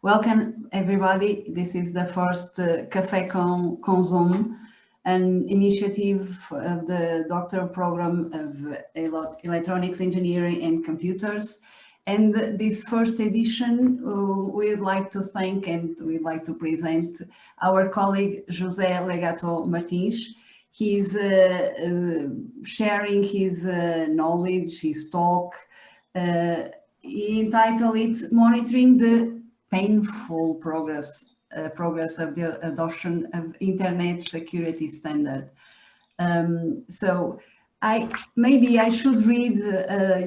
Welcome everybody. This is the first Café com Zoom, an initiative of the doctoral program of Electronics Engineering and Computers. And this first edition, we'd like to thank and we'd like to present our colleague José Legato Martins. He's sharing his knowledge, his talk. He entitled it "Monitoring the Painful Progress of the Adoption of Internet Security Standard." So maybe I should read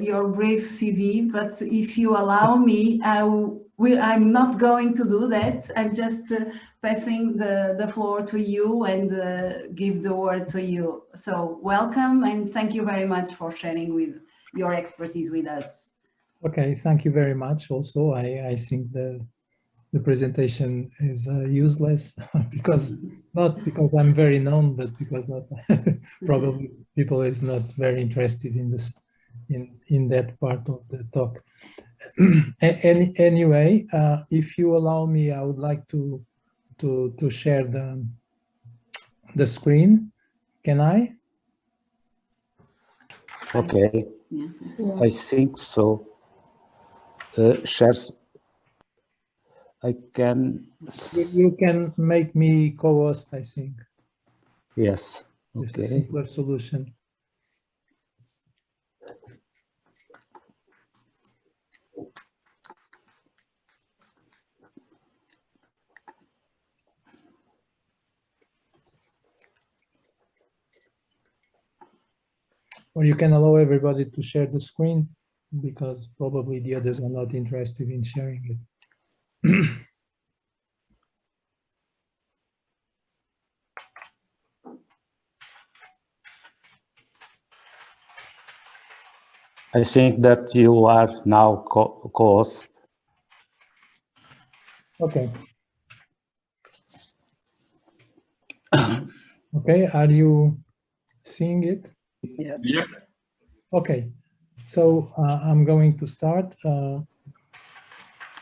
your brief CV, but if you allow me, I'm not going to do that. I'm just passing the floor to you and give the word to you. So welcome and thank you very much for sharing with your expertise with us. Okay, thank you very much. Also, I think the presentation is useless not because I'm very known, but because probably people is not very interested in this in that part of the talk. Anyway, if you allow me, I would like to share the screen. Can I? Okay, Yeah. I think so. Shares. I can. You can make me co-host, I think. Yes. It's a Okay. simpler solution. Or you can allow everybody to share the screen, because probably the others are not interested in sharing it. I think that you are now co-host. Okay. Okay, are you seeing it? Yes. Yeah. Okay, so I'm going to start.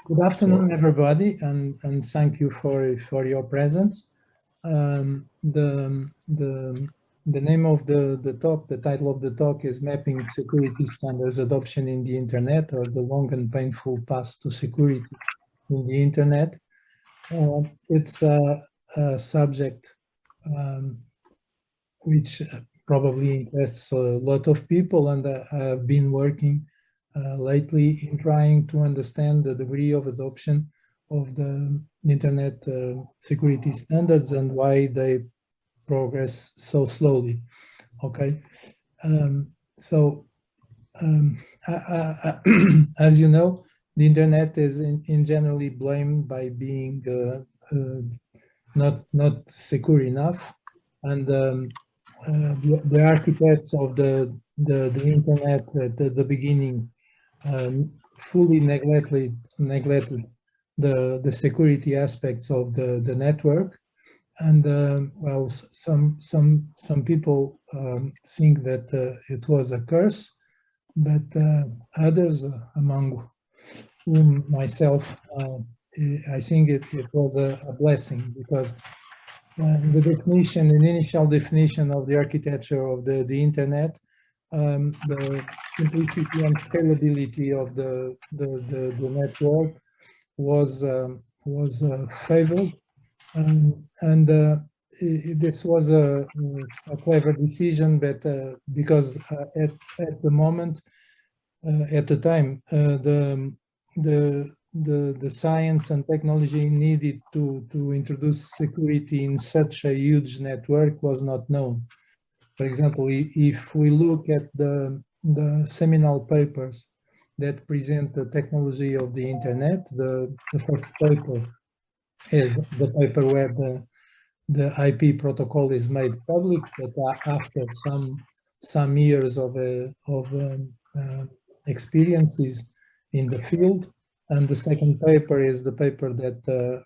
Good afternoon, everybody, and thank you for your presence. The name of the talk, the title of the talk is Mapping Security Standards Adoption in the Internet, or the Long and Painful Path to Security in the Internet. It's a subject which probably interests a lot of people, and I've been working lately in trying to understand the degree of adoption of the Internet security standards and why they progress so slowly. Okay, as you know, the Internet is in generally blamed by being not secure enough, and the architects of the Internet at the beginning fully neglected the security aspects of the network, and well, some people think that it was a curse, but others, among whom myself, I think it was a blessing, because the definition, an initial definition of the architecture of the Internet, the simplicity and scalability of the network was favored, and this was a clever decision, but because at the moment, at the time, the science and technology needed to introduce security in such a huge network was not known. For example, if we look at the seminal papers that present the technology of the Internet, the first paper is the paper where the IP protocol is made public, but after some years of experiences in the field. And the second paper is the paper that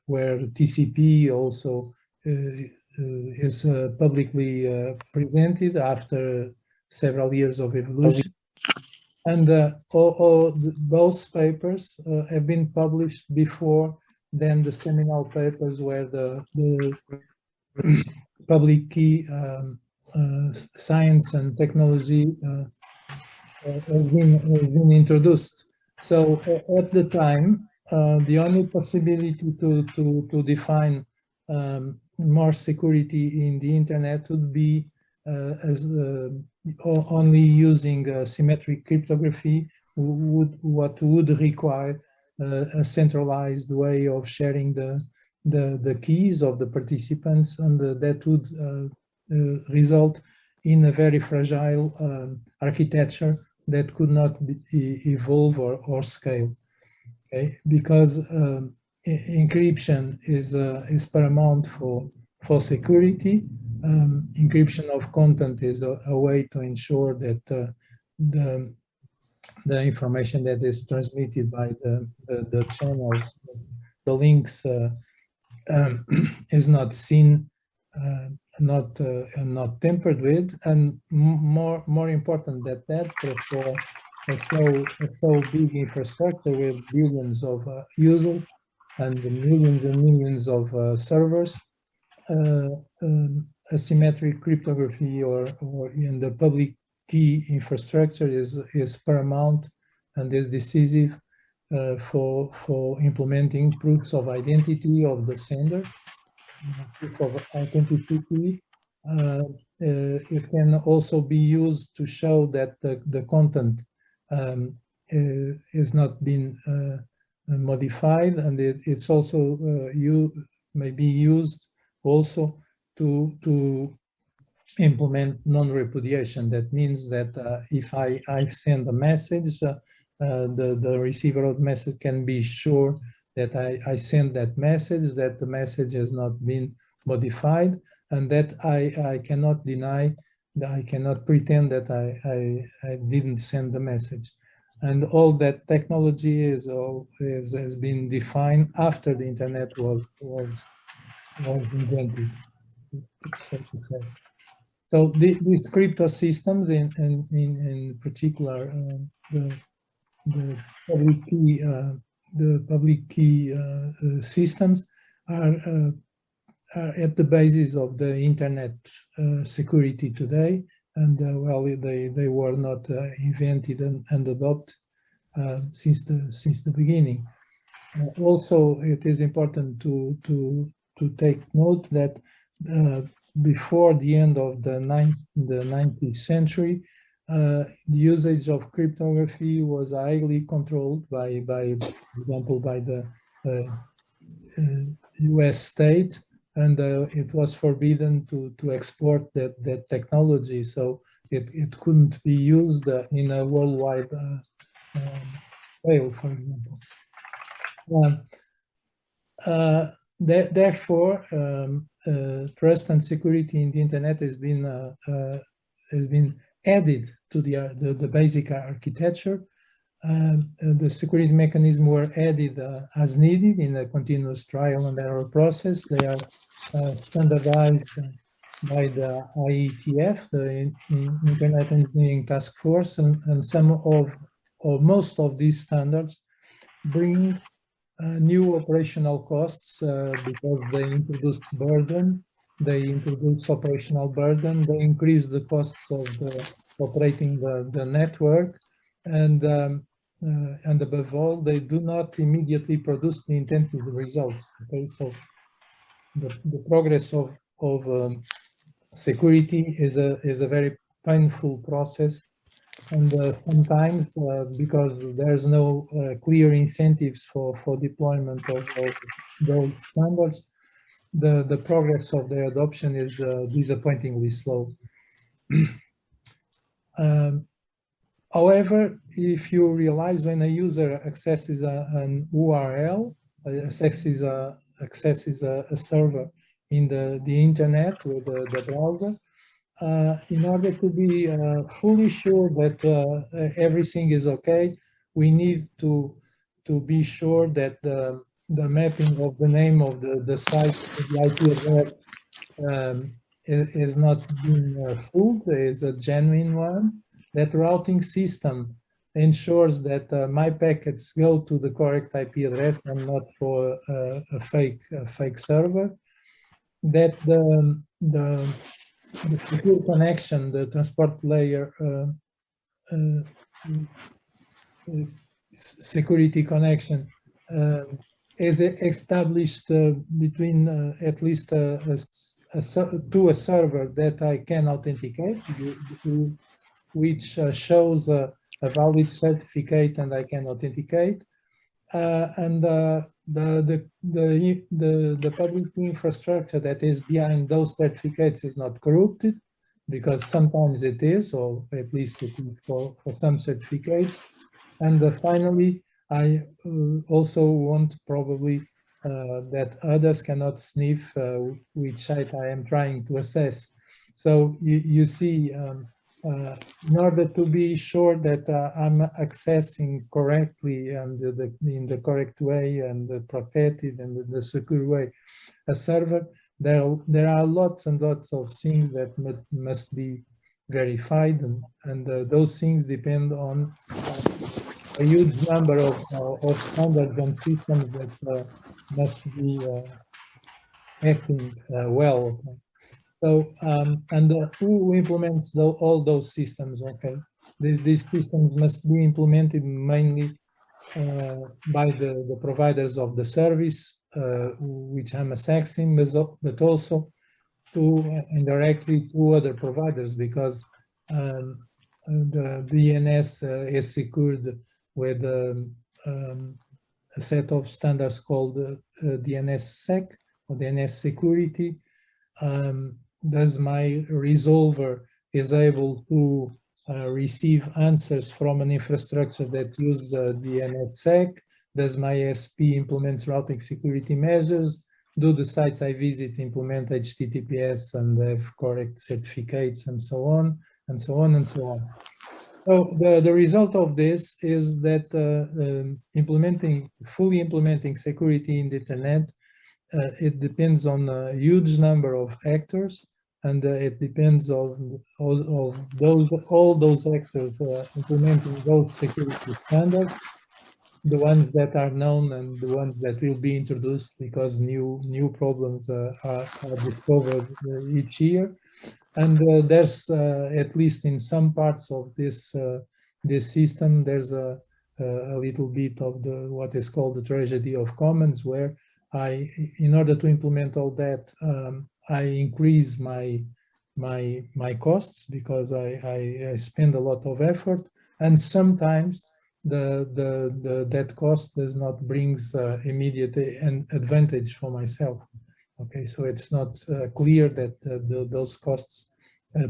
where TCP also is publicly presented after several years of evolution. And both papers have been published before then the seminal papers where the public key science and technology has been introduced. So at the time, the only possibility to define more security in the internet would be only using symmetric cryptography, what would require a centralized way of sharing the keys of the participants, and that would result in a very fragile architecture that could not evolve or scale. Okay, because encryption is paramount for security. Encryption of content is a way to ensure that the information that is transmitted by the channels, the links, is not seen, not tampered with, and more important than that, for a so big infrastructure with billions of users and millions of servers, asymmetric cryptography or in the public key infrastructure is paramount and is decisive for implementing proofs of identity of the sender, proof of authenticity. It can also be used to show that the content is not been modified, and it's also may be used also to implement non-repudiation. That means that if I send a message, the receiver of the message can be sure that I send that message, that the message has not been modified, and that I cannot deny, that I cannot pretend that I didn't send the message. And all that technology has been defined after the internet was invented, so to say. So these crypto systems, in particular, the public key systems are at the basis of the internet security today, and well, they were not invented and adopted since the beginning. Also, it is important to take note that before the end of the 19th century, the usage of cryptography was highly controlled by for example, by the US state, and it was forbidden to export that technology, so it couldn't be used in a worldwide scale, for example. Therefore, trust and security in the internet has been added to the basic architecture. The security mechanisms were added as needed in a continuous trial and error process. They are standardized by the IETF, the Internet Engineering Task Force, and some of, or most of these standards bring new operational costs because they introduce burden, they introduce operational burden, they increase the costs of operating the network, and above all, they do not immediately produce the intended results. Okay, so the progress of security is a very painful process, and sometimes because there's no clear incentives for deployment of those standards, the progress of their adoption is disappointingly slow. However, if you realize when a user accesses an URL, accesses a server in the internet with the browser, in order to be fully sure that everything is okay, we need to be sure that the mapping of the name of the site, the IP address, is not being fooled, is a genuine one. That routing system ensures that my packets go to the correct IP address and not for a fake server. That the secure connection, the transport layer security connection is established between at least to a server that I can authenticate, which shows a valid certificate and I can authenticate, and the public infrastructure that is behind those certificates is not corrupted, because sometimes it is, or at least it is for some certificates. And finally, I also want probably that others cannot sniff which site I am trying to assess. So you see, in order to be sure that I'm accessing correctly and in the correct way and the protected and the secure way a server, there are lots and lots of things that must be verified, and those things depend on a huge number of standards and systems that must be acting well. So, and who implements all those systems? Okay, these systems must be implemented mainly by the providers of the service, which I'm accessing, but also indirectly to other providers, because the DNS is secured with a set of standards called DNSSEC or DNS security. Thus, my resolver is able to receive answers from an infrastructure that uses DNSSEC. Does my ISP implements routing security measures? Do the sites I visit implement HTTPS and have correct certificates, and so on, and so on, and so on. So the result of this is that fully implementing security in the internet, it depends on a huge number of actors, and it depends on all those actors implementing those security standards, the ones that are known and the ones that will be introduced, because new problems are discovered each year. And there's at least in some parts of this system, there's a little bit of what is called the tragedy of commons, where in order to implement all that, I increase my costs, because I spend a lot of effort, and sometimes that cost does not brings immediate advantage for myself. Okay, so it's not clear that those costs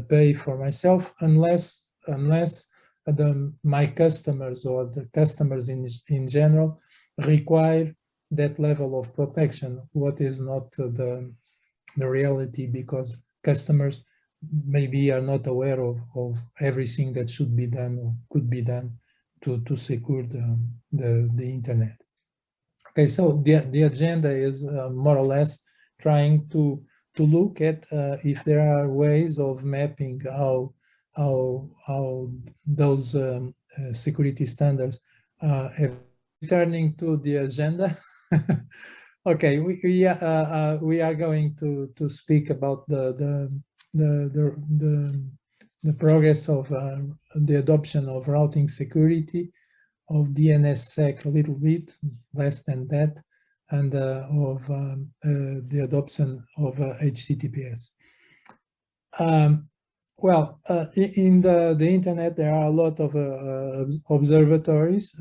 pay for myself, unless my customers or the customers in general require that level of protection, what is not the reality, because customers maybe are not aware of everything that should be done or could be done to secure the internet. Okay, so the agenda is more or less trying to look at if there are ways of mapping how those security standards returning to the agenda. Okay, we are going to speak about the progress of the adoption of routing security, of DNSSEC a little bit, less than that, and of the adoption of HTTPS. Well, in the internet, there are a lot of observatories.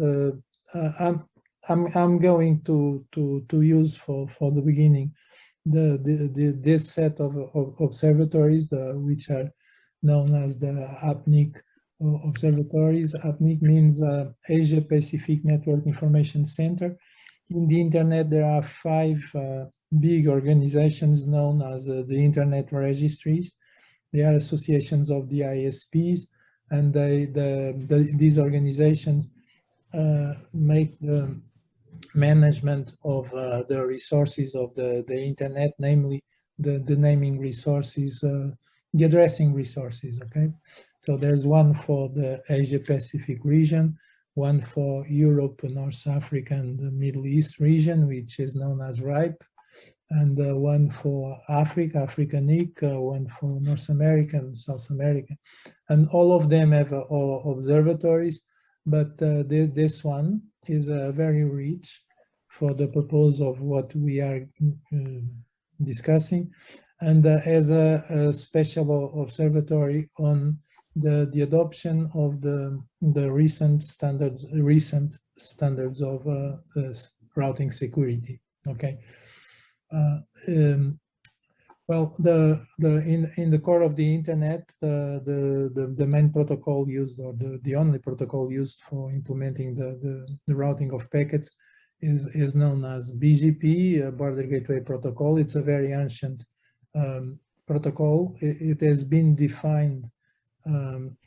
I'm going to use for the beginning this set of observatories, which are known as the APNIC observatories. APNIC means Asia Pacific Network Information Center. In the internet, there are 5 big organizations known as the Internet Registries. They are associations of the ISPs, and these organizations make the management of the resources of the internet, namely the naming resources, the addressing resources. Okay, so there's one for the Asia Pacific region, one for Europe, North Africa, and the Middle East region, which is known as RIPE, and one for Africa, Africanic, one for North America and South America. And all of them have observatories, but this one is very rich for the purpose of what we are discussing, and as a special observatory on the adoption of the recent standards of routing security. Okay. Well, in the core of the internet, the main protocol used, or the only protocol used for implementing the routing of packets is known as BGP, Border Gateway Protocol. It's a very ancient protocol. It has been defined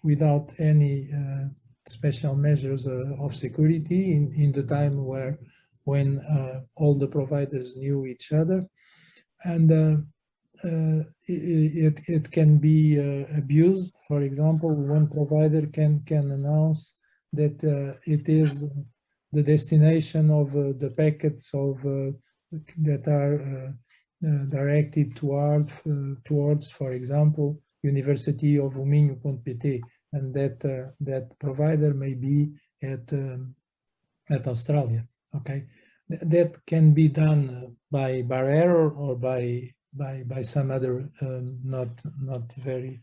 without any special measures of security in the time when all the providers knew each other, and it can be abused. For example, one provider can announce that it is the destination of the packets that are directed towards, for example, University of Minho.pt, and that provider may be at Australia. Okay, that can be done by error or by some other not very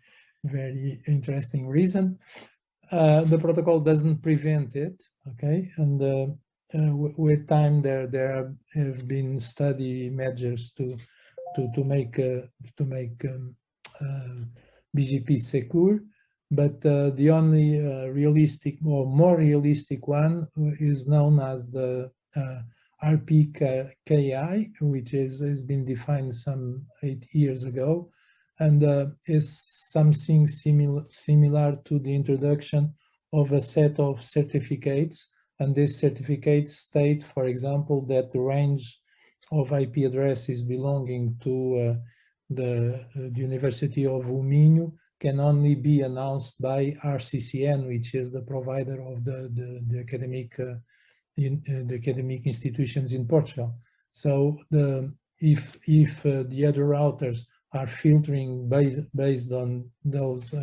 interesting reason. The protocol doesn't prevent it. Okay, and with time there have been study measures to make BGP secure, but the only realistic or more realistic one is known as the RPKI, which has been defined some 8 years ago, and is something similar to the introduction of a set of certificates. And these certificates state, for example, that the range of IP addresses belonging to the University of Minho can only be announced by RCCN, which is the provider of the academic institutions in Portugal. So if the other routers are filtering based on those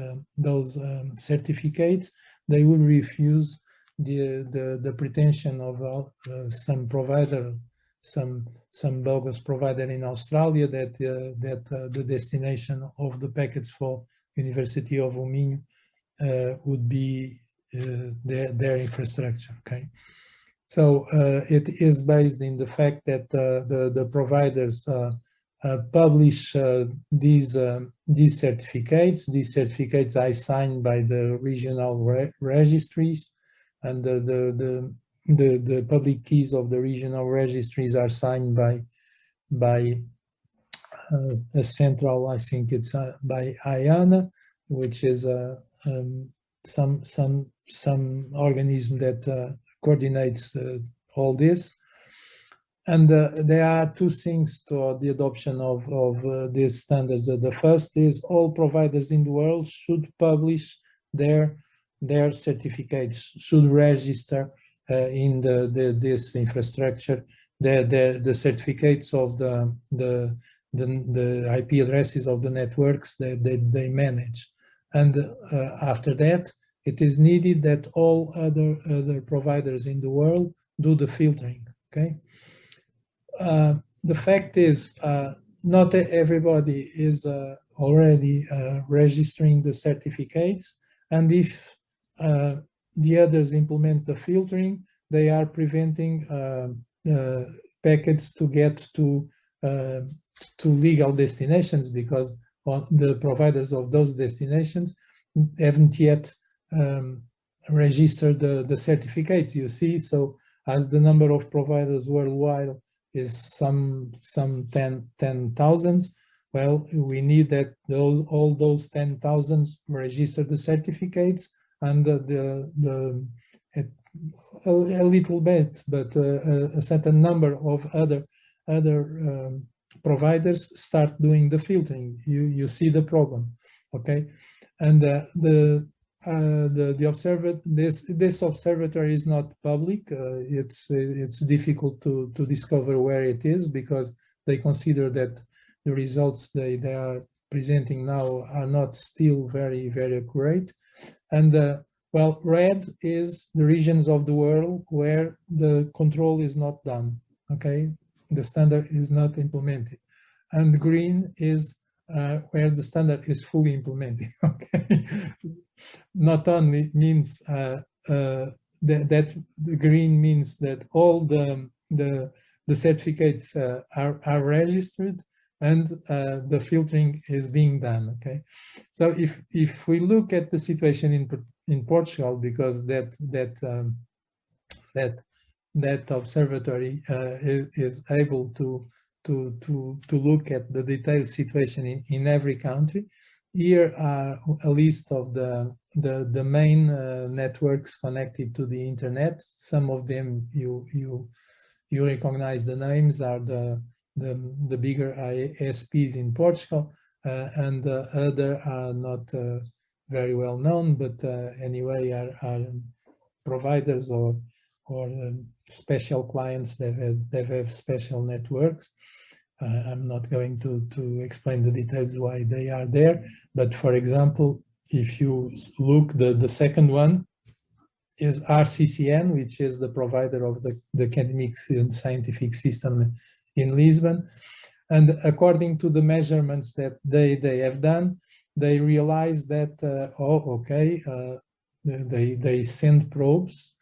certificates, they will refuse the pretension of some provider, some bogus provider in Australia that the destination of the packets for University of Minho would be their infrastructure. Okay, so it is based in the fact that the providers publish these certificates. These certificates are signed by the regional registries, and the public keys of the regional registries are signed by a central, I think it's by IANA, which is some organism that coordinates all this. And there are two things to the adoption of these standards. The first is all providers in the world should publish their certificates, should register in this infrastructure the certificates of the IP addresses of the networks that they manage. And after that, it is needed that all other providers in the world do the filtering. Okay. The fact is, not everybody is already registering the certificates, and if the others implement the filtering, they are preventing packets to get to legal destinations, because the providers of those destinations haven't yet registered the certificates. You see, so as the number of providers worldwide is some 10,000. Well, we need that all those 10,000 register the certificates, and a little bit, but a certain number of other providers start doing the filtering. You see the problem, okay? And this observatory is not public. It's difficult to discover where it is, because they consider that the results they are presenting now are not still very accurate. And well, red is the regions of the world where the control is not done. Okay, the standard is not implemented, and green is where the standard is fully implemented. Okay, not only means that the green means that all the certificates are registered, and the filtering is being done. Okay, so if we look at the situation in Portugal, because that observatory is able to look at the detailed situation in every country. Here are a list of the main networks connected to the internet. Some of them you recognize the names, are the bigger ISPs in Portugal, and other are not very well known, but anyway are providers or special clients that have special networks. I'm not going to explain the details why they are there, but for example, if you look, the second one is RCCN, which is the provider of the academic and scientific system in Lisbon. And according to the measurements that they have done, they realize that, they send probes.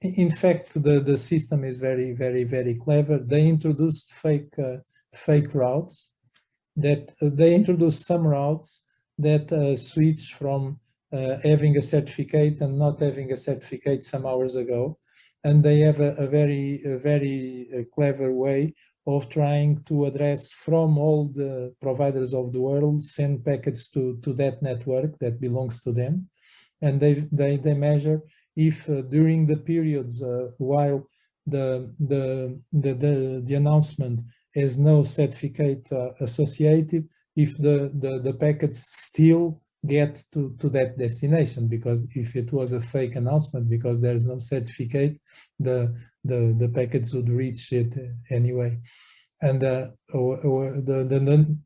In fact, the system is very clever. They introduced fake routes, that they introduced some routes that switch from having a certificate and not having a certificate some hours ago. And they have a very clever way of trying to address from all the providers of the world, send packets to that network that belongs to them. And they measure if during the periods while the announcement has no certificate associated, if the packets still get to that destination, because if it was a fake announcement because there's no certificate, the packets would reach it anyway. And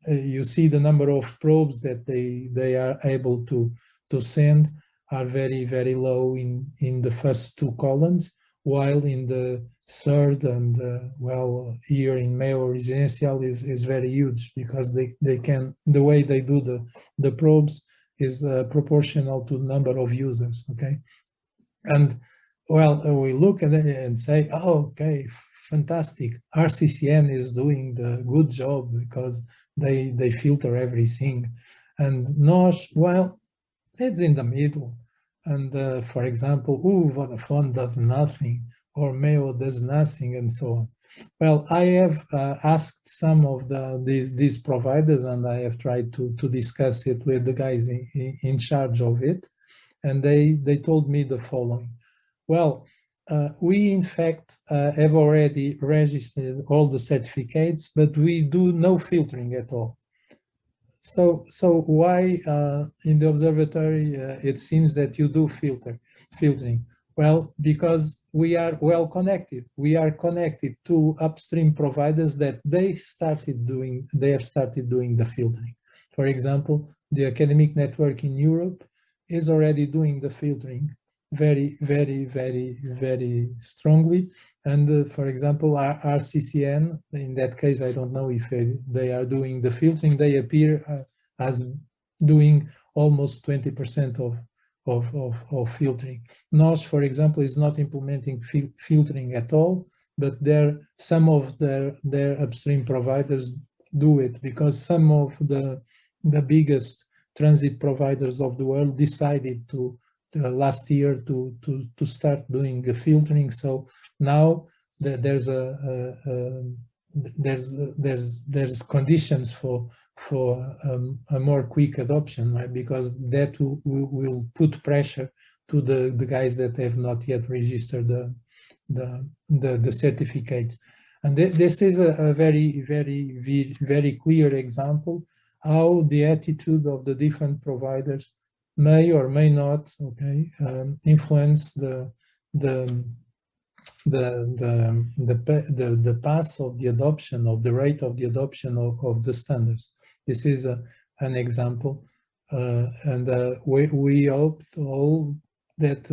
you see the number of probes that they are able to send are very low in the first two columns, while in the third and well, here in Mayo Residencial is very huge, because they can, the way they do the probes is proportional to the number of users. Okay, and well, we look at it and say, oh, okay, fantastic, RCCN is doing the good job because they filter everything, and NOS, well, it's in the middle. And for example, Vodafone does nothing, or Mayo does nothing, and so on. Well, I have asked some of these providers, and I have tried to discuss it with the guys in charge of it, and they told me the following. Well, we in fact have already registered all the certificates, but we do no filtering at all. So why in the observatory it seems that you do filtering? Well, because we are well connected. We are connected to upstream providers that they have started doing the filtering. For example, the academic network in Europe is already doing the filtering very strongly. And for example, RCCN, in that case, I don't know if they are doing the filtering. They appear as doing almost 20% of filtering. NOS, for example, is not implementing filtering at all, but some of their upstream providers do it, because some of the biggest transit providers of the world decided to last year to start doing the filtering. So now there's conditions for a more quick adoption, right? Because that will put pressure to the guys that have not yet registered the certificates. And this is a very clear example how the attitude of the different providers may or may not, okay, influence the path of the adoption, of the rate of the adoption of the standards. This is an example, and we hope all that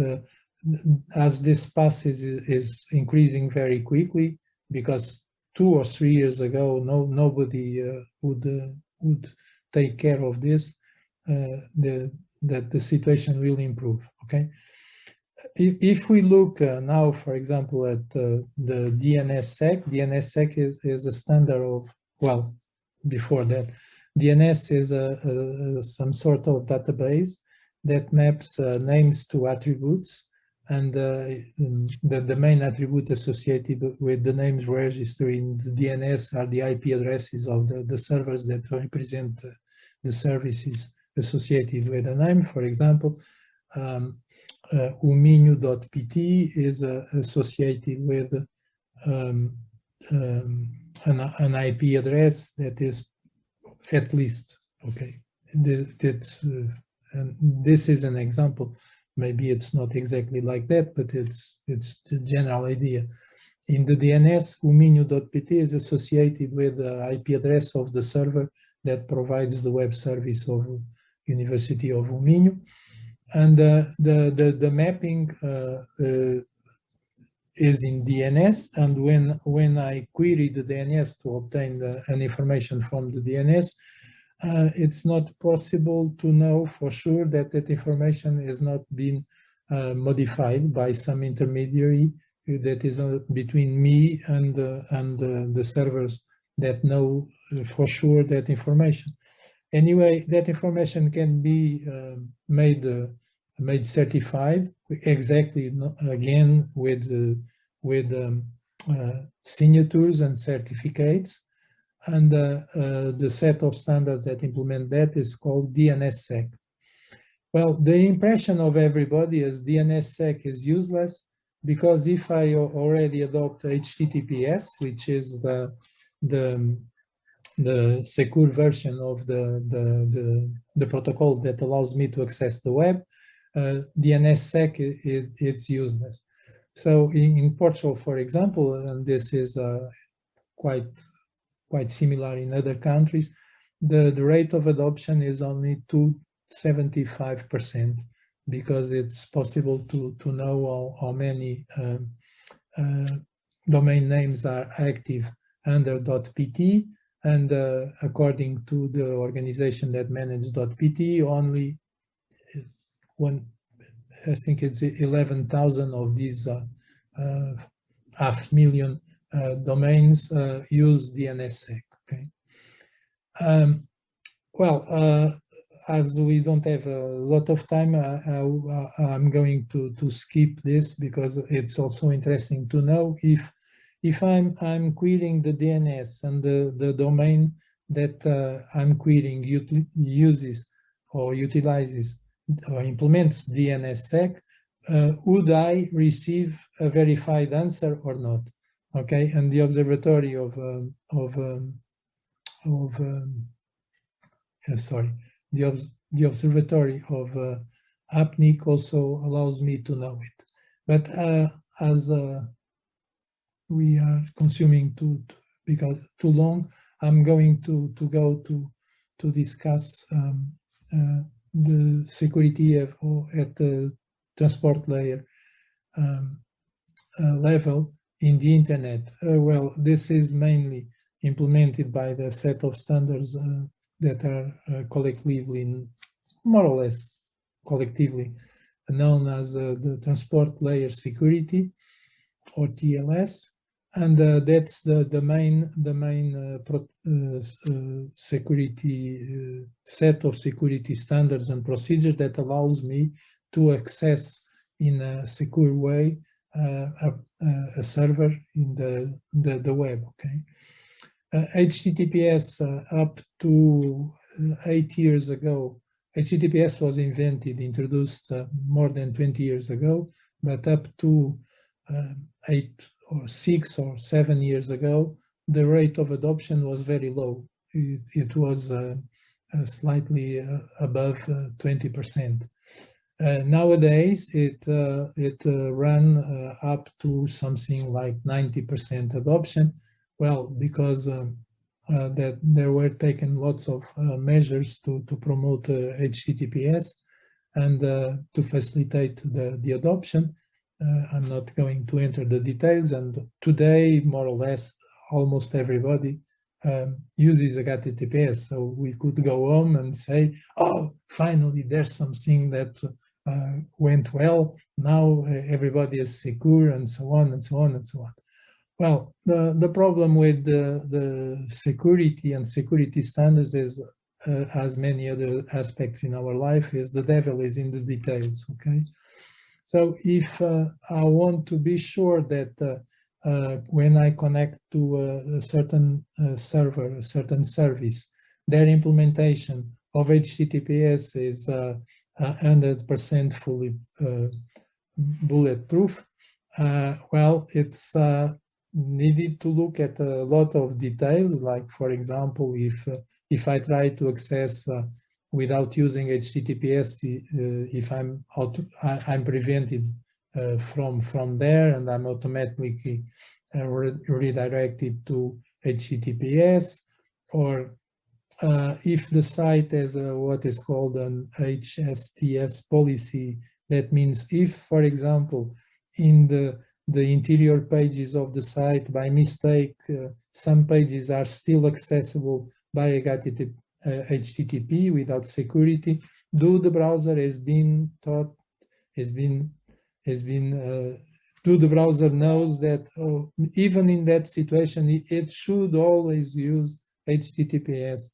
as this path is increasing very quickly, because 2 or 3 years ago nobody would take care of this, that the situation will improve. Okay. If we look now, for example, at the DNSSEC, DNSSEC is a standard of, well, before that, DNS is some sort of database that maps names to attributes, and the main attribute associated with the names registered in the DNS are the IP addresses of the servers that represent the services associated with the name. For example, uminio.pt is associated with an IP address that is at least, okay, this is an example. Maybe it's not exactly like that, but it's the general idea. In the DNS, uminio.pt is associated with the IP address of the server that provides the web service of University of Uminio. And the mapping is in DNS, and when I query the DNS to obtain an information from the DNS, it's not possible to know for sure that that information has not been modified by some intermediary that is between me and the servers that know for sure that information. Anyway, that information can be made certified, exactly, again with signatures and certificates, and the set of standards that implement that is called DNSSEC. Well, the impression of everybody is DNSSEC is useless, because if I already adopt HTTPS, which is the secure version of the protocol that allows me to access the web, DNSSEC it's useless. So in Portugal, for example, and this is quite similar in other countries, the rate of adoption is only 75%, because it's possible to know how many domain names are active under .pt, and according to the organization that manages .pt, only I think it's 11,000 of these 500,000 domains use DNSSEC. Okay. As we don't have a lot of time, I'm going to skip this, because it's also interesting to know if I'm querying the DNS and the domain that I'm querying uses or utilizes or implements DNSSEC, would I receive a verified answer or not? Okay, and the observatory the observatory of APNIC also allows me to know it. But as we are consuming too long, I'm going to go to discuss the security at the transport layer level in the internet. Well, this is mainly implemented by the set of standards that are collectively, more or less collectively, known as the transport layer security, or TLS, and that's the main security set of security standards and procedures that allows me to access in a secure way a server in the web. Okay, HTTPS up to 8 years ago. HTTPS was introduced more than 20 years ago, but up to 8 or 6 or 7 years ago, the rate of adoption was very low. It was slightly above 20%. Nowadays, it ran up to something like 90% adoption. Well, because that there were taken lots of measures to promote HTTPS and to facilitate the adoption. I'm not going to enter the details, and today, more or less, almost everybody uses HTTPS. So we could go home and say, oh, finally, there's something that went well. Now everybody is secure, and so on and so on and so on. Well, the problem with the security and security standards is, as many other aspects in our life, is the devil is in the details, okay? So if I want to be sure that when I connect to a certain server, a certain service, their implementation of HTTPS is 100% fully bulletproof, well, it's needed to look at a lot of details, like, for example, if I try to access without using HTTPS, if I'm prevented from there, and I'm automatically redirected to HTTPS, or if the site has what is called an HSTS policy, that means if, for example, in the interior pages of the site, by mistake, some pages are still accessible by HTTP without security, do the browser do the browser knows that even in that situation, it should always use HTTPS?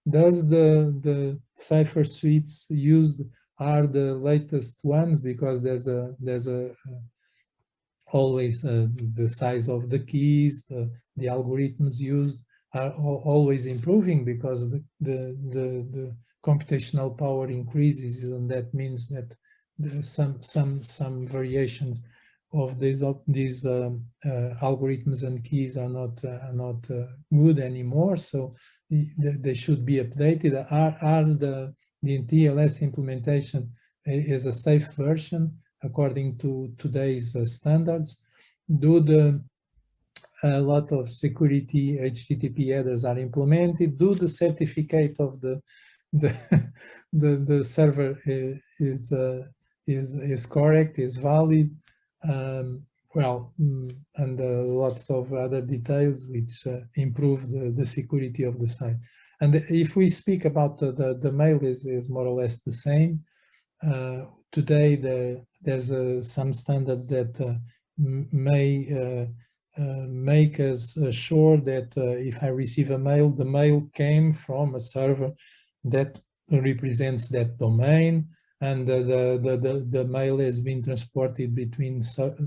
Does the cipher suites used are the latest ones, because there's always the size of the keys, the algorithms used are always improving because the computational power increases, and that means that some variations of these algorithms and keys are not good anymore. So they should be updated. Are the TLS implementation is a safe version according to today's standards? Do a lot of security HTTP headers are implemented? Do the certificate of the server is correct, is valid? Well, and lots of other details which improve the security of the site. And if we speak about the mail, is more or less the same. Today there's some standards that may make us sure that if I receive a mail, the mail came from a server that represents that domain, and the mail has been transported between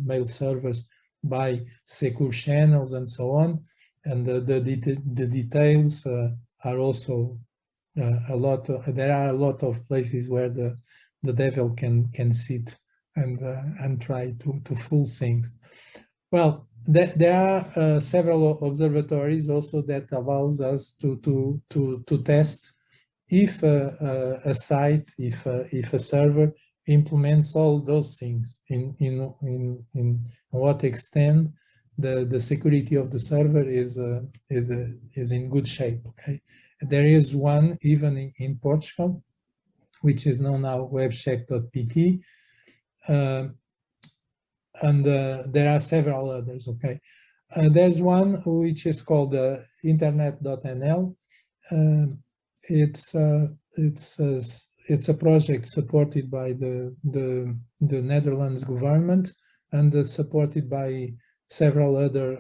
mail servers by secure channels and so on. And the details are also a lot. There are a lot of places where the devil can sit and try to fool things. Well, there are several observatories also that allows us to test if a site, if a server implements all those things, in what extent the security of the server is in good shape. Okay, there is one even in Portugal, which is known now webcheck.pt, and there are several others. Okay, there's one which is called internet.nl. It's a project supported by the Netherlands government, and supported by several other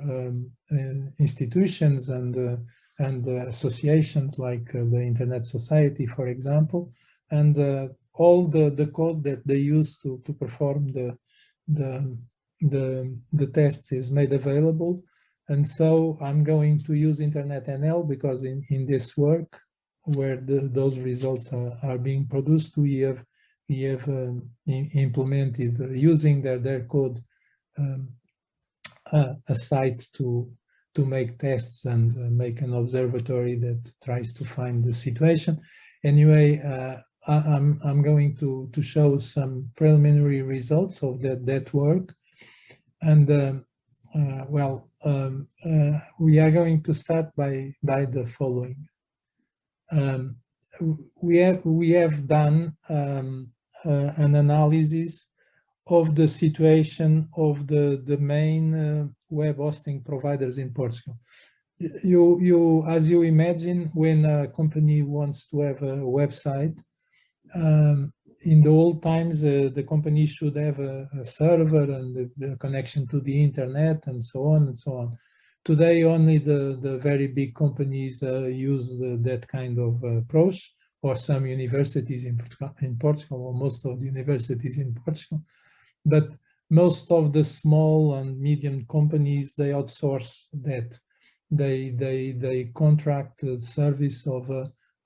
institutions and associations like the Internet Society, for example, and all the code that they use to perform the tests is made available. And so I'm going to use Internet.nl because in this work where those results are being produced, we have implemented using their code a site to make tests and make an observatory that tries to find the situation. Anyway, I'm going to show some preliminary results of that work, and we are going to start by the following. We have done an analysis of the situation of the main web hosting providers in Portugal. As you imagine, when a company wants to have a website, in the old times, the company should have a server and the connection to the internet and so on and so on. Today, only the very big companies use that kind of approach, or some universities in Portugal, or most of the universities in Portugal. But most of the small and medium companies, they outsource that. They contract the service of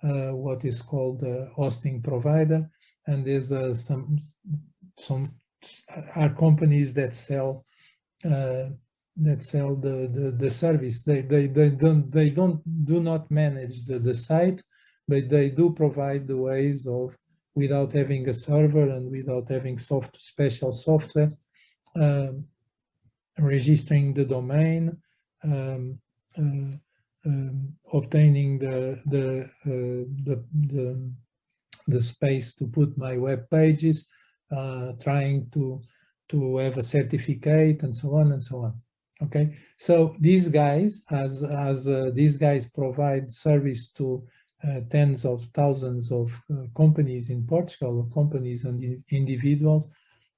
what is called a hosting provider, and there's some are companies that sell the service. They do not manage the site, but they do provide the ways of, without having a server and without having special software, registering the domain, obtaining the space to put my web pages, trying to have a certificate, and so on and so on. Okay, so these guys, as these guys provide service to tens of thousands of companies in Portugal, companies and individuals,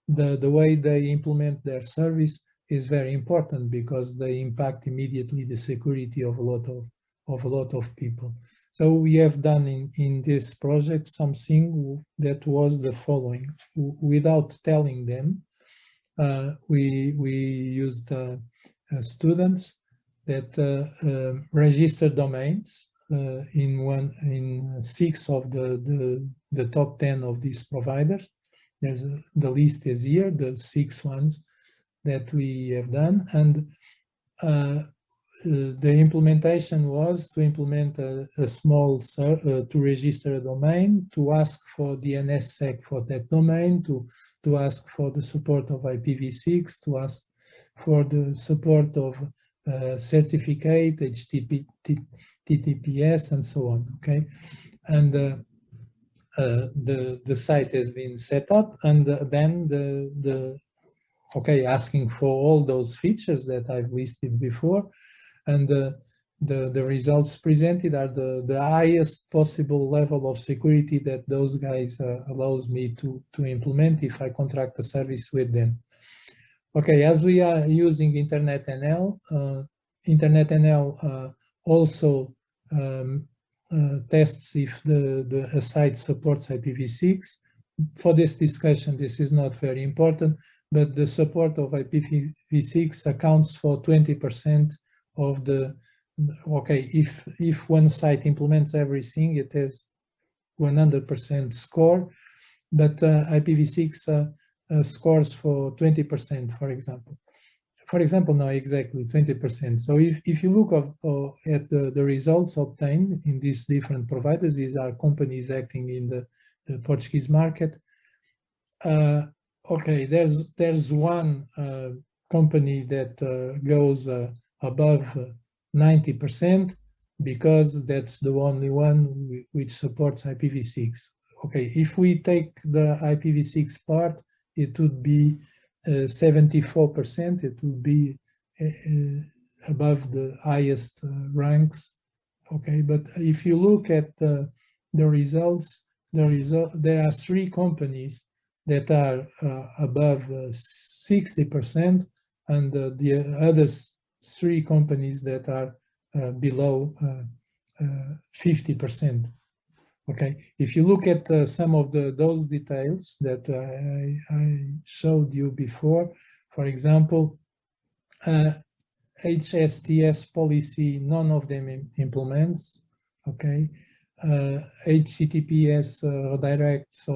the way they implement their service is very important, because they impact immediately the security of a lot of people. So we have done in this project something that was the following. Without telling them, we used students that registered domains in 6 of the top 10 of these providers. The list is here, the 6 ones that we have done, and the implementation was to implement a small to register a domain, to ask for DNSSEC for that domain, to ask for the support of IPv6, to ask for the support of certificate, HTTPS, and so on. Okay, and the site has been set up, and then asking for all those features that I've listed before, and the results presented are the highest possible level of security that those guys allows me to implement if I contract a service with them. Okay, as we are using InternetNL, InternetNL also tests if a site supports IPv6. For this discussion, this is not very important, but the support of IPv6 accounts for 20% of the, if one site implements everything, it has 100% score, but IPv6 scores for 20%, for example. No, exactly 20%. So if you look at the results obtained in these different providers, these are companies acting in the Portuguese market. There's one company that goes above 90%, because that's the only one which supports IPv6. Okay, if we take the IPv6 part, it would be 74%. It would be above the highest ranks. Okay, but if you look at the results, there are 3 companies that are above 60%, and the other 3 companies that are below 50%. Okay, if you look at some of those details that I showed you before, for example, HSTS policy, none of them implements. Okay, HTTPS redirects.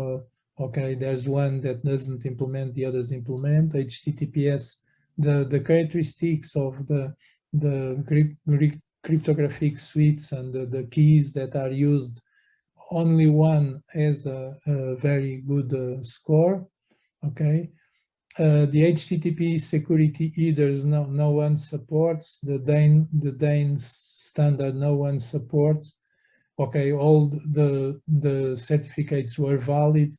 Okay, there's one that doesn't implement, the others implement. HTTPS, the characteristics of the cryptographic suites and the keys that are used only one has a very good score. Okay, the HTTP security headers no one supports. The Dane standard no one supports. Okay, all the certificates were valid,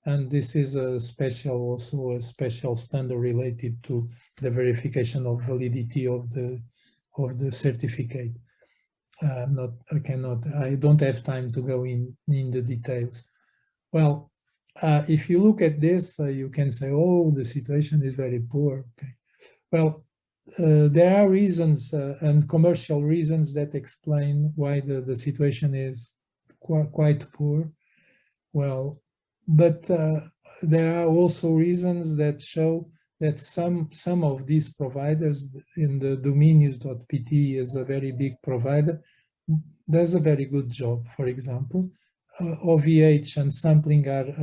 and this is also a special standard related to the verification of validity of the certificate. I don't have time to go in the details. Well, if you look at this, you can say, oh, the situation is very poor. Okay, well, there are reasons and commercial reasons that explain why the situation is quite poor. Well, but there are also reasons that show that some of these providers in the Dominios.pt is a very big provider, does a very good job. For example, OVH and Sampling are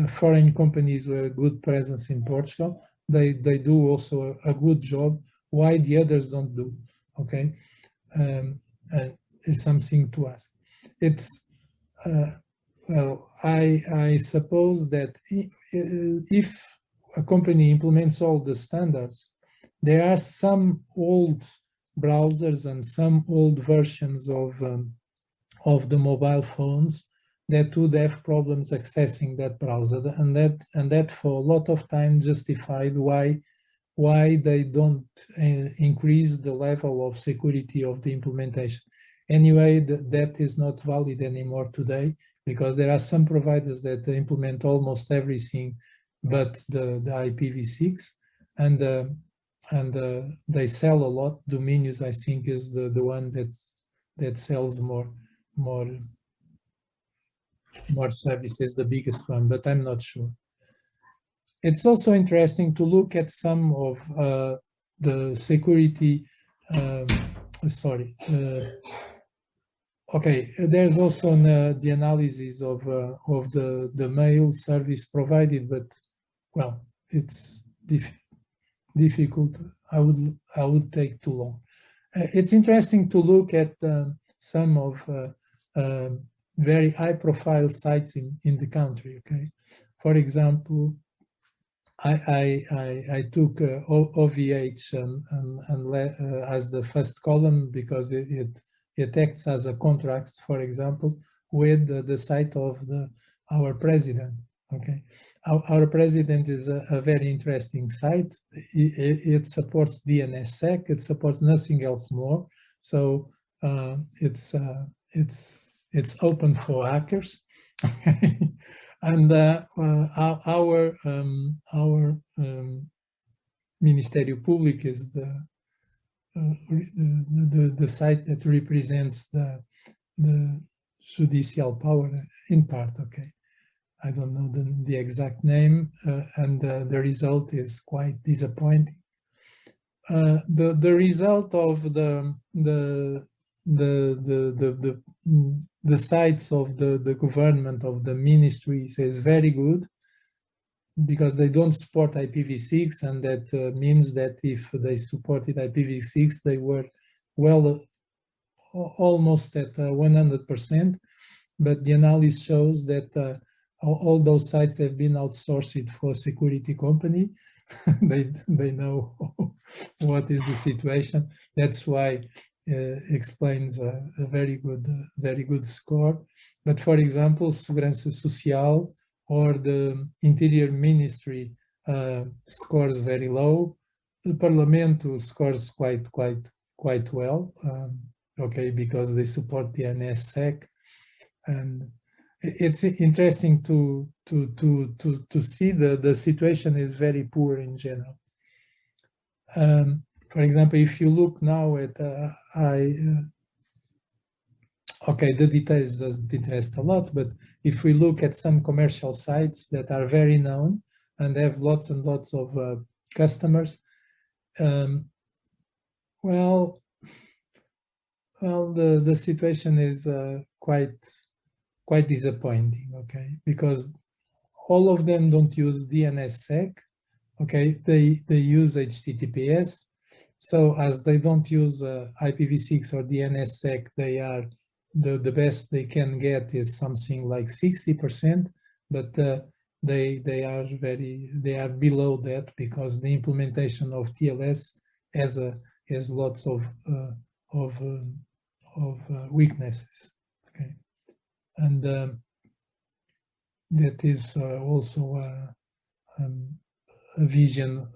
foreign companies with a good presence in Portugal. They do also a good job. Why the others don't do? Okay, is something to ask. It's well, I suppose that if a company implements all the standards, there are some old browsers and some old versions of the mobile phones that would have problems accessing that browser, and that for a lot of time justified why they don't increase the level of security of the implementation. Anyway, that is not valid anymore today, because there are some providers that implement almost everything but the IPv6, and they sell a lot. Dominios, I think, is the one that sells more services, the biggest one, but I'm not sure. It's also interesting to look at some of the security. Okay, there's also the analysis of the mail service provided, but well, it's difficult. I would take too long. It's interesting to look at some of very high-profile sites in the country. Okay, for example, I took OVH and as the first column because it acts as a contrast, for example, with the site of our president. Okay, our president is a very interesting site. It supports DNSSEC. It supports nothing else more. So it's open for hackers. And our Ministério Público is the site that represents the judicial power in part. Okay, I don't know the exact name, and the result is quite disappointing. The result of the sites of the government, of the ministries, is very good, because they don't support IPv6, and that means that if they supported IPv6, they were well almost at 100%. But the analysis shows that all those sites have been outsourced for a security company. they know what is the situation. That's why explains a very good score. But for example, Segurança Social or the Interior Ministry scores very low. The Parlamento scores quite well. Okay, because they support the NSSEC, and it's interesting to see the situation is very poor in general. For example, if you look now at okay, the details doesn't interest a lot, but if we look at some commercial sites that are very known and have lots and lots of customers, well, the situation is quite disappointing. Okay, because all of them don't use DNSSEC. Okay, they use HTTPS. So as they don't use IPv6 or DNSSEC, they are the best they can get is something like 60%, but they are below that because the implementation of TLS has lots of weaknesses. Okay, and that is also a vision,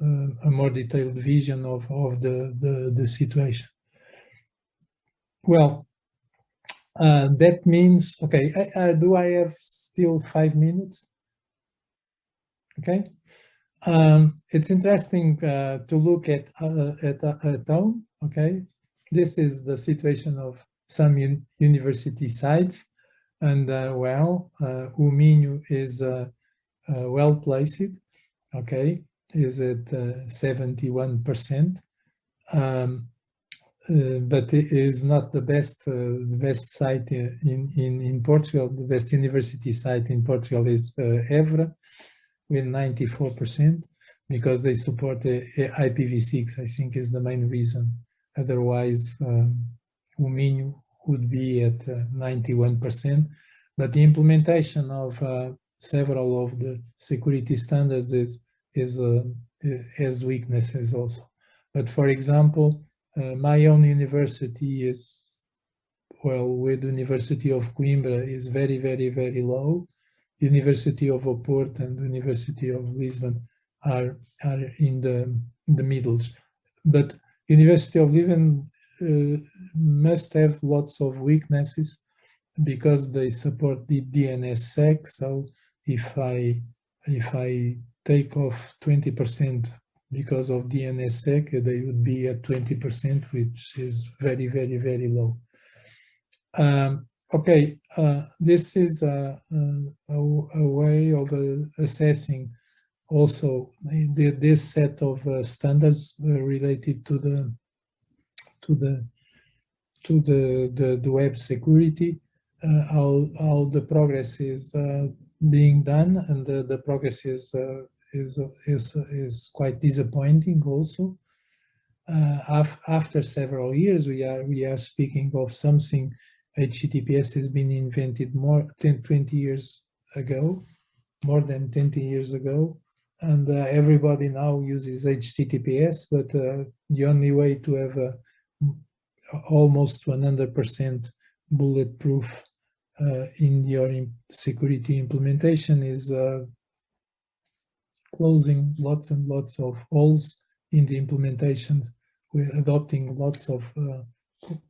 a more detailed vision of the situation. Well, that means, okay, do I have still 5 minutes? Okay. It's interesting to look at town. Okay, this is the situation of some university sites, and well, o Minho is well placed. Okay, is at 71%, but it is not the best site in Portugal. The best university site in Portugal is Évora, with 94%, because they support IPv6, I think is the main reason. Otherwise, o Minho would be at 91%. But the implementation of several of the security standards has weaknesses also. But for example, my own university is, well, with the University of Coimbra is very, very, very low. University of Oporto and University of Lisbon are in the middles, but University of Lisbon must have lots of weaknesses because they support the DNSSEC. So if I take off 20% because of DNSSEC, they would be at 20%, which is very, very, very low. Okay, this is a way of assessing also this set of standards related to the web security, how the progress is being done, and the progress is quite disappointing also. After several years, we are speaking of something. HTTPS has been invented more than 20 years ago, more than 20 years ago, and everybody now uses HTTPS, but the only way to have almost 100% bulletproof in your security implementation is closing lots and lots of holes in the implementations, with adopting lots of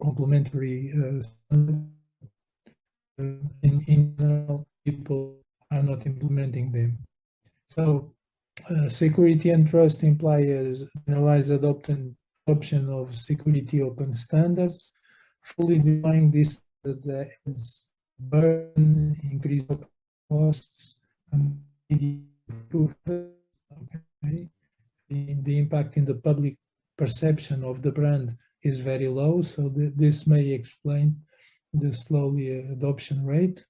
complementary in general, people are not implementing them. So security and trust implies generalized adoption of security open standards, fully define this as burden, increase of costs, and improvement. Okay. The impact in the public perception of the brand is very low, so this may explain the slowly adoption rate.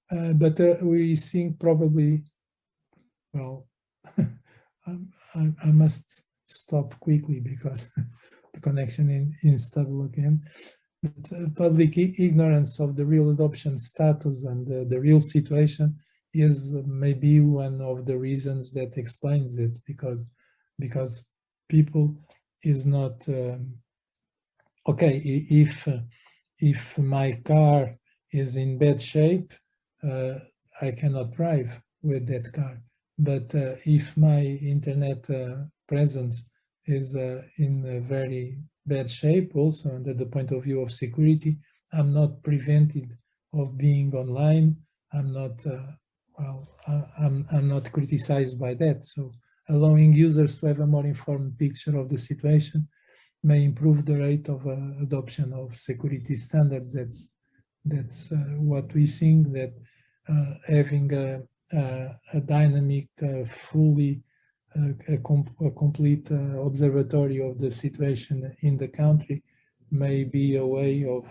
But we think probably, well, I must stop quickly because the connection is instable again. But public ignorance of the real adoption status and the real situation is maybe one of the reasons that explains it, because people is not okay. If my car is in bad shape, I cannot drive with that car. But if my internet presence is in a very bad shape, also under the point of view of security, I'm not prevented of being online. I'm not I'm not criticized by that. So allowing users to have a more informed picture of the situation may improve the rate of adoption of security standards. That's what we think, that having a dynamic, fully a complete observatory of the situation in the country may be a way of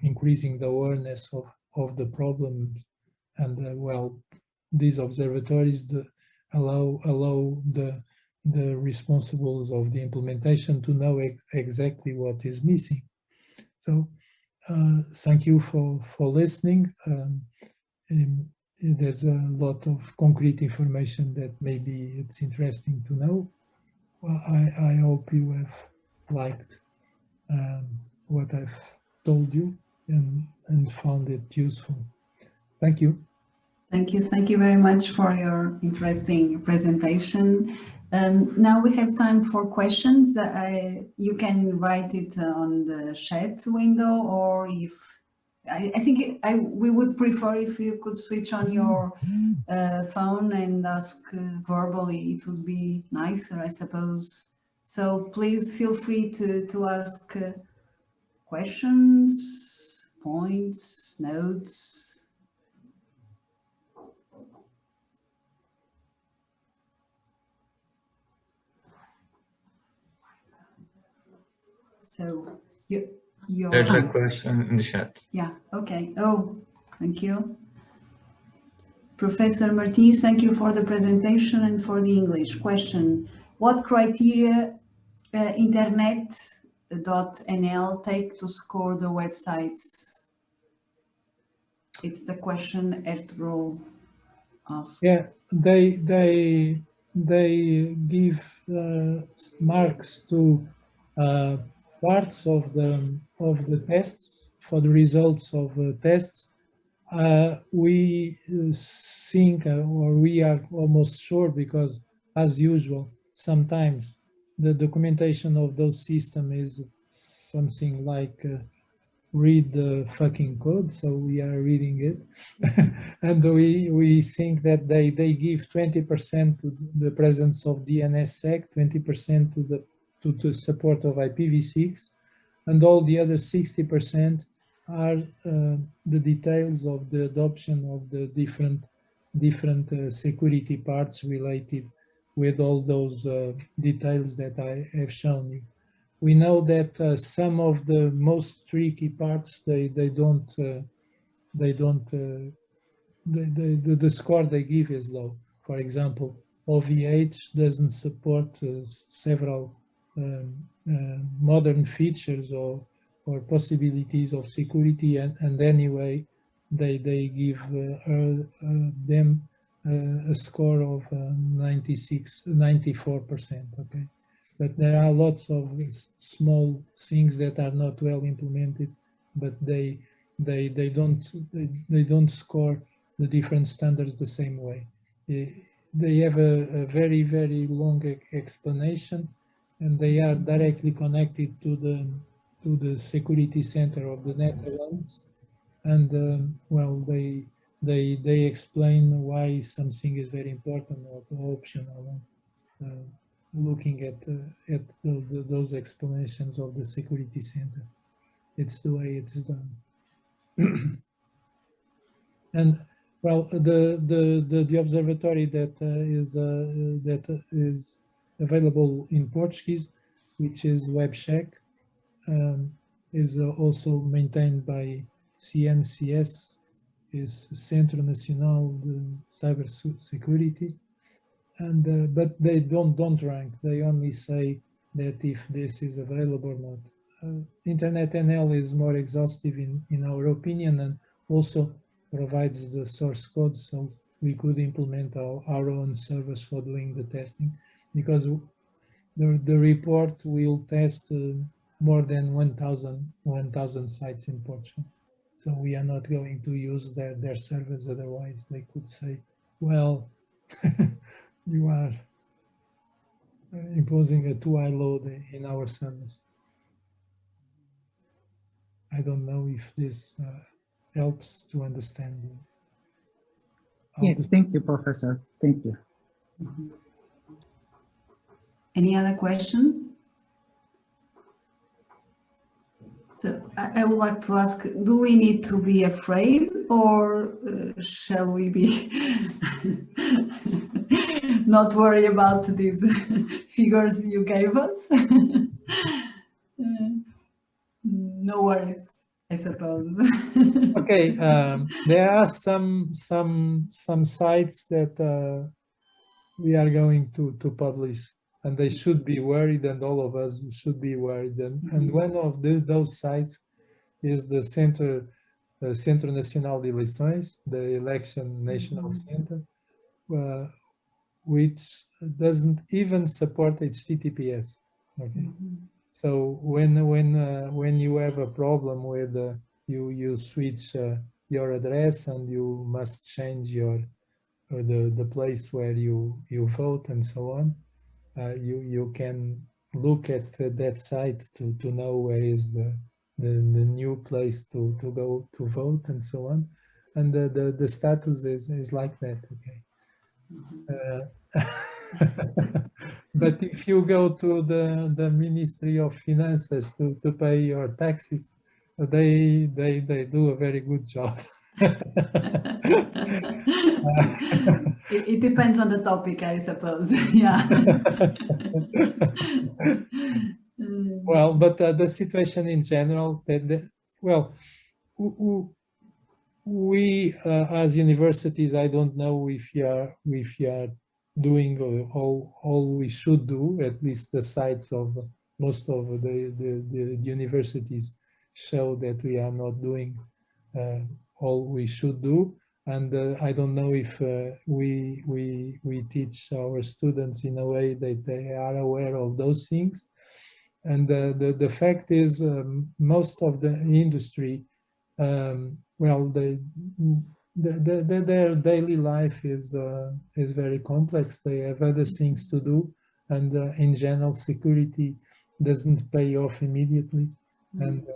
increasing the awareness of the problems. And well, these observatories allow the responsibles of the implementation to know exactly what is missing. So thank you for listening. There's a lot of concrete information that maybe it's interesting to know. Well, I hope you have liked what I've told you and found it useful. Thank you. Thank you very much for your interesting presentation. Now we have time for questions. You can write it on the chat window, or if I think we would prefer if you could switch on your phone and ask verbally. It would be nicer, I suppose. So please feel free to ask questions, points, notes. So there's a question in the chat. Yeah, okay. Oh, thank you. Professor Martins, thank you for the presentation and for the English. Question: what criteria internet.nl take to score the websites? It's the question Ertugrul asked. Yeah, they give marks to parts of the tests for the results of tests. We think, or we are almost sure, because as usual, sometimes the documentation of those systems is something like read the fucking code, so we are reading it. And we think that they give 20% to the presence of DNSSEC, 20% to the support of IPv6, and all the other 60% are the details of the adoption of the different security parts related with all those details that I have shown you. We know that some of the most tricky parts the score they give is low. For example, OVH doesn't support several modern features or possibilities of security, and anyway they give them a score of 94%. Okay, but there are lots of small things that are not well implemented, but they don't score the different standards the same way. They have a very, very long explanation, and they are directly connected to the security center of the Netherlands, and well, they explain why something is very important or optional. Looking at those explanations of the security center, it's the way it's done. And well, the observatory that is available in Portuguese, which is WebCheck, is also maintained by CNCS, is Centro Nacional de Cybersecurity, and but they don't rank. They only say that if this is available or not. Internet.nl is more exhaustive in our opinion, and also provides the source code, so we could implement our own servers for doing the testing, because the report will test more than 1,000 sites in Portugal. So we are not going to use their servers, otherwise they could say, well, you are imposing a too high load in our servers. I don't know if this helps to understand. Yes, thank you, Professor. Thank you. Any other question? So I would like to ask, do we need to be afraid, or shall we be not worry about these figures you gave us? No worries, I suppose. Okay, there are some sites that we are going to publish, and they should be worried, and all of us should be worried. And one of those sites is the Centro Nacional de Eleições, the Election National Center, which doesn't even support HTTPS. Okay, so when you have a problem with you switch your address and you must change the place where you vote and so on, you can look at that site to know where is the new place to go to vote and so on, and the status is like that. Okay. But if you go to the Ministry of Finances to pay your taxes, they do a very good job. It depends on the topic, I suppose. Yeah. Well, but the situation in general, we as universities, I don't know if you are doing all we should do. At least the sites of most of the universities show that we are not doing all we should do. And I don't know if we teach our students in a way that they are aware of those things. And the fact is, most of the industry, their daily life is very complex. They have other things to do, and in general, security doesn't pay off immediately. And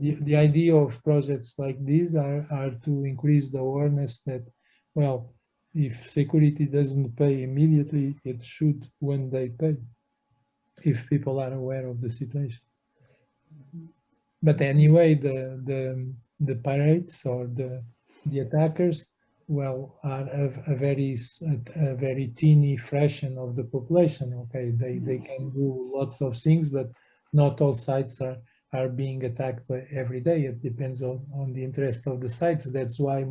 the idea of projects like these are to increase the awareness that, well, if security doesn't pay immediately, it should one day pay, if people are aware of the situation. But anyway, the pirates or the attackers, well, are a very teeny fraction of the population. Okay, they can do lots of things, but not all sites are being attacked every day. It depends on the interest of the sites. That's why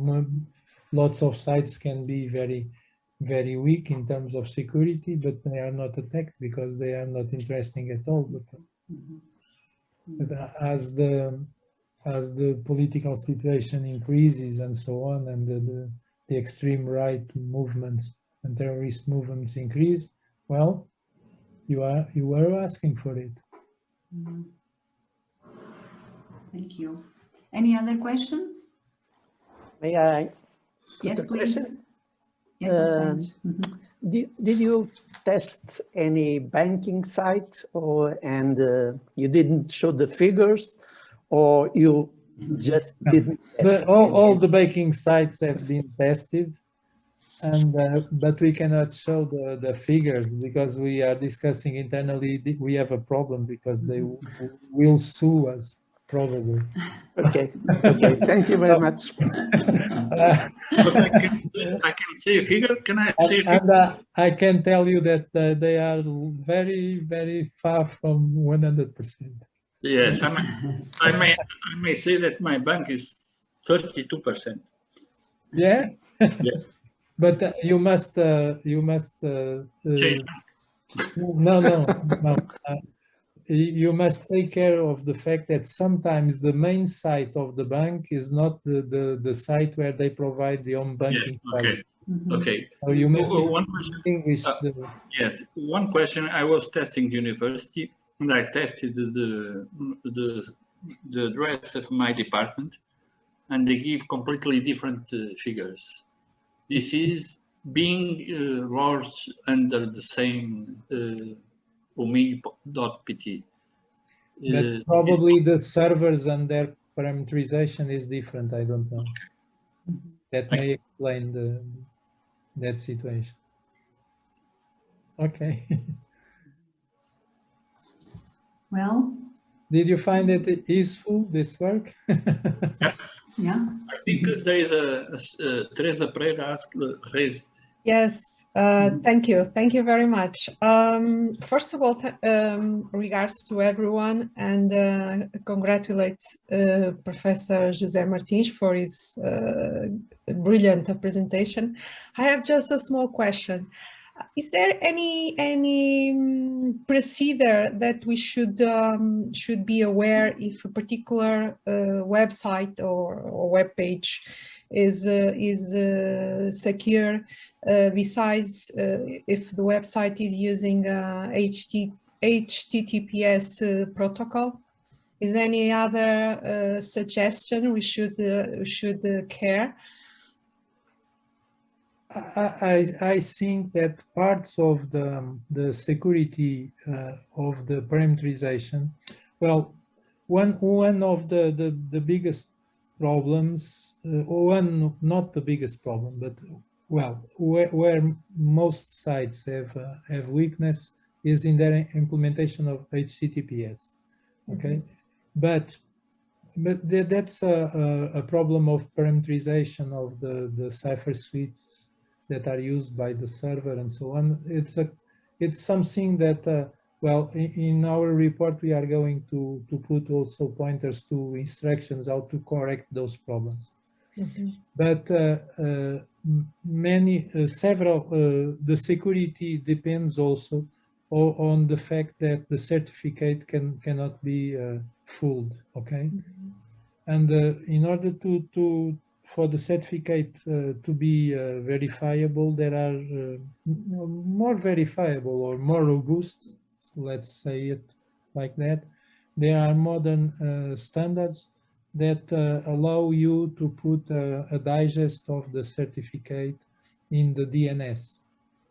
lots of sites can be very, very weak in terms of security, but they are not attacked because they are not interesting at all. But as the political situation increases and so on, and the extreme right movements and terrorist movements increase, well, you were asking for it. Thank you. Any other question? May I? Yes, please. Question? Yes, Did you test any banking site, and you didn't show the figures, or you just didn't test? All the banking sites have been tested, and but we cannot show the figures because we are discussing internally. We have a problem because they will sue us probably. Okay. Thank you very much. But I can say a figure. Can I say a figure? And I can tell you that they are very, very far from 100%. Yes, I may say that my bank is 32%. Yeah. Yes. But you must Change. no. You must take care of the fact that sometimes the main site of the bank is not the site where they provide the home banking. Yes, okay. So you must one question. distinguish Yes, one question. I was testing university, and I tested the address of my department, and they give completely different figures. This is being lodged under the same omni.pt. But probably the servers and their parameterization is different. I don't know. That may explain that situation. Okay. Well. Did you find it useful, this work? Yeah. I think there is Teresa Pereira raised. Yes, thank you. Thank you very much. First of all, regards to everyone, and congratulate Professor José Martins for his brilliant presentation. I have just a small question. Is there any procedure that we should be aware if a particular website or web page is secure? Besides, if the website is using HTTPS protocol, is there any other suggestion we should care? I think that parts of the security of the parameterization, well, one of the biggest problems, one not the biggest problem, but well, where most sites have weakness is in their implementation of HTTPS. Okay, but that's a problem of parameterization of the cipher suites that are used by the server and so on. It's something that well, in our report we are going to put also pointers to instructions how to correct those problems. But the security depends also on the fact that the certificate cannot be fooled. Okay, and in order for the certificate to be verifiable, there are more verifiable or more robust, let's say it like that. There are modern standards that allow you to put a digest of the certificate in the DNS.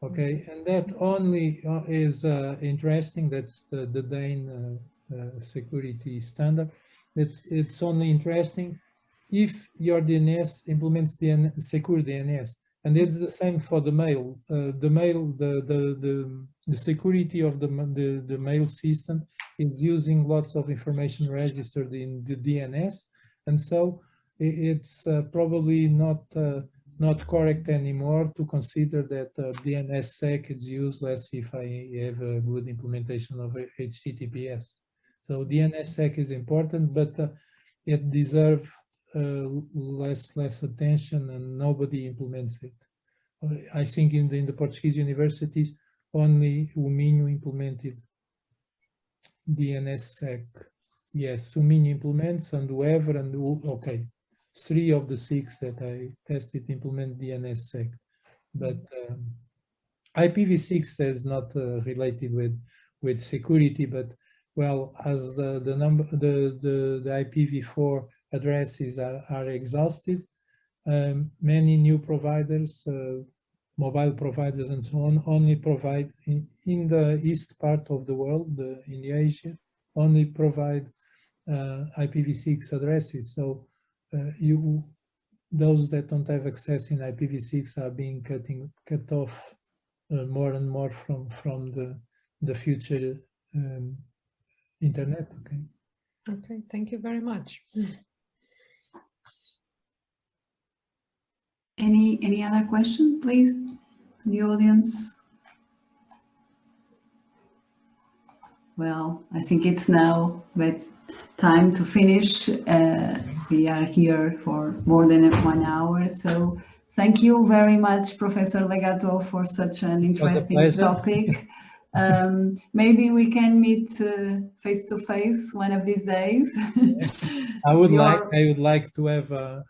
Okay, and that only is interesting. That's the Dane security standard. It's only interesting if your DNS implements the secure DNS, and it's the same for the mail. The security of the mail system is using lots of information registered in the DNS, and so it's probably not correct anymore to consider that DNSSEC is useless if I have a good implementation of HTTPS. So DNSSEC is important, but it deserves less attention, and nobody implements it. I think in the Portuguese universities, only o Minho implemented DNSSEC. Yes, o Minho implements, and whoever, and okay, 3 of the 6 that I tested implement DNSSEC. But IPv6 is not related with security, but well, as the IPv4 addresses are exhausted, many new providers, mobile providers and so on, only provide in the east part of the world, in Asia, only provide IPv6 addresses. So those that don't have access in IPv6 are being cut off more and more from the future internet. Okay. Okay, thank you very much. Any other question, please, in the audience? Well, I think it's now time to finish. We are here for more than 1 hour, so thank you very much, Professor Legato, for such an interesting topic. Maybe we can meet face to face one of these days. I would like to have a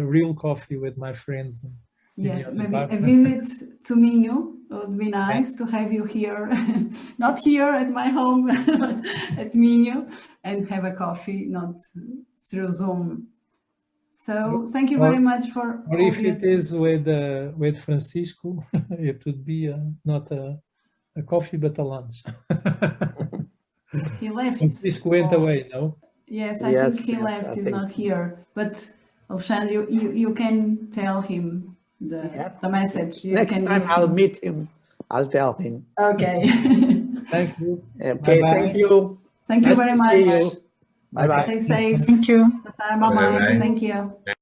real coffee with my friends. Yes, maybe a visit to Minho would be nice to have you here, not here at my home, but at Minho, and have a coffee, not through Zoom. So thank you very much for. Or if it is with Francisco, it would be not a coffee but a lunch. He left. Francisco went away, no? Yes, I think he left. He's not here. But Alexandre, you can tell him the message. Next time I'll meet him. I'll tell him. Okay. Thank you. Okay, thank you. Thank you very much. Bye bye. Stay safe. Thank you. Bye bye. Thank you.